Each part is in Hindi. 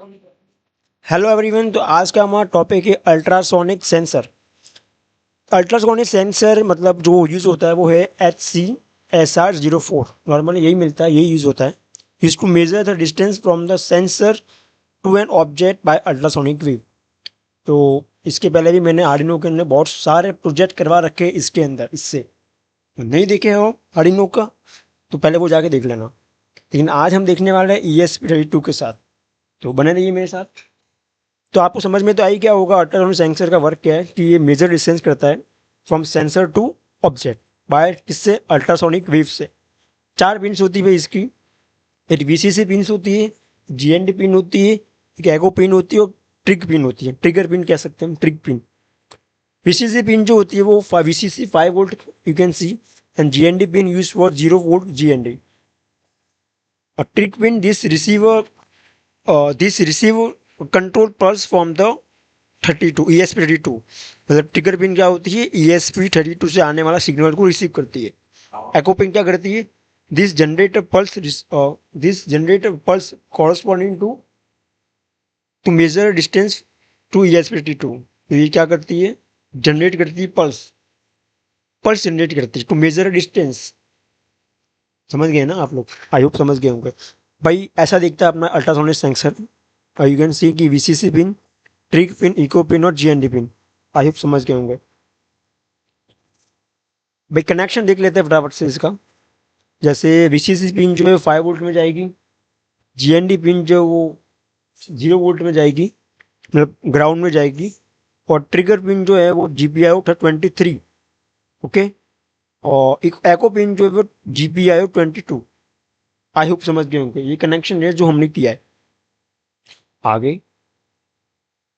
Hello everyone. तो आज का हमारा टॉपिक है अल्ट्रासोनिक सेंसर। अल्ट्रासोनिक सेंसर मतलब जो यूज़ होता है वो है HCSR04। नॉर्मली यही मिलता है, यही यूज़ होता है। Use to measure the distance from the sensor to an object by ultrasonic wave. तो इसके पहले भी मैंने आर्डिनो के अंदर बहुत सारे प्रोजेक्ट करवा रखे हैं इसके अंदर। इससे तो नहीं देखे हो आर्डिनो का तो पहले वो जाके देख लेना। लेकिन आज हम देखने वाले हैं ESP32 के साथ, तो बने रहिए मेरे साथ। तो आपको समझ में तो आई क्या होगा अल्ट्रासोनिक सेंसर का वर्क क्या है कि ये मेजर डिस्टेंस करता है from sensor to object by किससे, अल्ट्रासोनिक वेव से। 4 पिन्स होती है इसकी। एक VCC पिन्स होती है, GND पिन होती है, एक एगो पिन होती है और ट्रिग पिन होती है। ट्रिगर पिन कह सकते हैं, ट्रिग पिन। VCC पिन जो होती है वो VCC 5 volt you can see, and GND pin use for 0 volt GND। और trig pin this receive control pulse from the 32 ESP32। मतलब ट्रिगर पिन क्या होती है, ESP32 से आने वाला सिग्नल को रिसीव करती है। एको पिन क्या करती है, this generator pulse corresponding to measure distance to ESP32। ये क्या करती है, जनरेट करती है पल्स, पल्स जनरेट करती है टू मेजर डिस्टेंस। समझ गए ना आप लोग? आई होप समझ गए होंगे। भाई ऐसा दिखता है अपना ultrasonic sensor. You can see कि VCC pin, trig pin, echo pin और GND पिन। आई होप समझ गए होंगे। भाई कनेक्शन देख लेते हैं फटाफट से इसका। जैसे VCC पिन जो है 5 वोल्ट में जाएगी, GND पिन जो वो 0 वोल्ट में जाएगी, मतलब ग्राउंड में जाएगी। और ट्रिगर पिन जो है वो GPIO 23। ओके। और एक एको पिन जो है वो GPIO 22। आई होप समझ गए होंगे। ये कनेक्शन है जो हमने किया है। आगे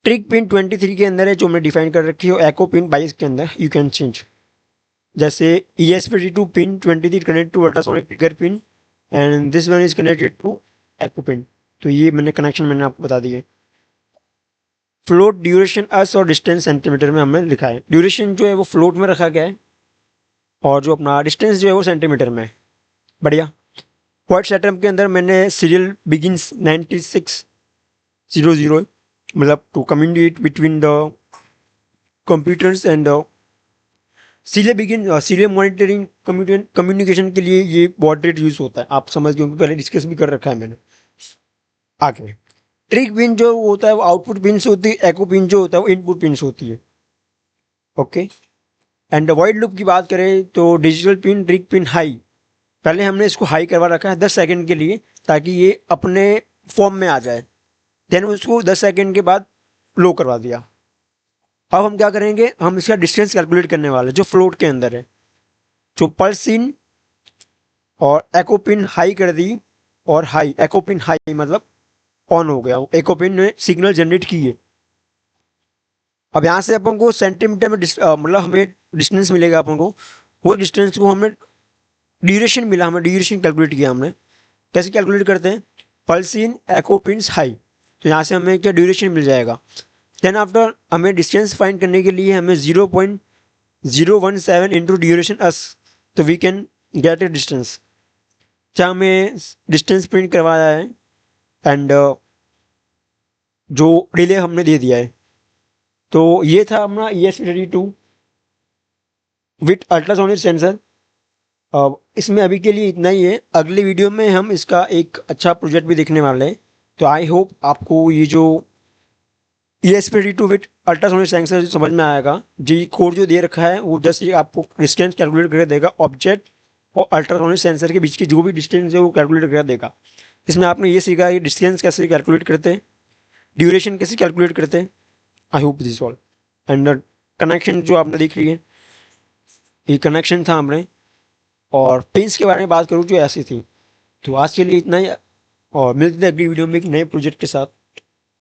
ट्रिग पिन 23 के अंदर है जो हमने डिफाइन कर रखी है, एको पिन 22 के अंदर यू कैन चेंज। जैसे ESP32 pin 23 connect to ultrasonic trigger pin and this one is connected to echo pin. तो ये कनेक्शन आपको बता दिए। फ्लोट ड्यूरेशन अर्स और डिस्टेंस सेंटीमीटर में हमने लिखा है। ड्यूरेशन जो है वो फ्लोट में रखा गया है और जो अपना डिस्टेंस जो है वो सेंटीमीटर में है। बढ़िया। क्वाड सेटअप के अंदर मैंने सीरियल बिगिंस 9600, मतलब to communicate between the computers and serial monitoring communication के लिए ये बॉड रेट यूज होता है। आप समझ गए, पहले डिस्कस भी कर रखा है मैंने। आगे ट्रिग पिन जो होता है वो आउटपुट पिन से होती है, एको पिन जो होता है वो इनपुट पिन से होती है। ओके। एंड वॉइड लूप की बात करें तो digital pin, trig pin high, पहले हमने इसको हाई करवा रखा है 10 सेकंड के लिए ताकि ये अपने फॉर्म में आ जाए। देन उसको 10 सेकंड के बाद लो करवा दिया। अब हम क्या करेंगे, हम इसका डिस्टेंस कैलकुलेट करने वाले जो फ्लोट के अंदर है। जो पल्स इन और एको पिन हाई कर दी, और हाई एको पिन हाई मतलब ऑन हो गया, एको पिन ने सिग्नल जनरेट की है। अब यहाँ से अपन को सेंटीमीटर में मतलब हमें डिस्टेंस मिलेगा अपन को। वो डिस्टेंस को हमें ड्यूरेशन मिला, हमें ड्यूरेशन कैलकुलेट किया हमने। कैसे कैलकुलेट करते हैं, pulse in echo pins high, तो यहाँ से हमें क्या ड्यूरेशन मिल जाएगा। देन आफ्टर हमें डिस्टेंस फाइंड करने के लिए हमें 0.017 इंटू ड्यूरेशन अस, तो we can get a distance. क्या हमें डिस्टेंस प्रिंट करवाया है एंड जो डिले हमने दे दिया है। तो ये था अपना ESP32 विथ अल्ट्रासोनिक सेंसर। अब इसमें अभी के लिए इतना ही है। अगले वीडियो में हम इसका एक अच्छा प्रोजेक्ट भी देखने वाले हैं। तो आई होप आपको ये जो ESP32 विथ अल्ट्रासोनिक सेंसर समझ में आएगा। जी कोड जो दे रखा है वो जस्ट ये आपको डिस्टेंस कैलकुलेट करके देगा, ऑब्जेक्ट और अल्ट्रासोनिक सेंसर के बीच की जो भी डिस्टेंस है वो कैलकुलेट करके देगा। इसमें आपने ये सीखा कि डिस्टेंस कैसे कैलकुलेट करते हैं, ड्यूरेशन कैसे कैलकुलेट करते हैं। I hope this all. And connection जो आपने देख ली है, ये कनेक्शन था हमने। और पिंस के बारे में बात करूँ जो ऐसी थी। तो आज के लिए इतना ही, और मिलते हैं अगली वीडियो में एक नए प्रोजेक्ट के साथ।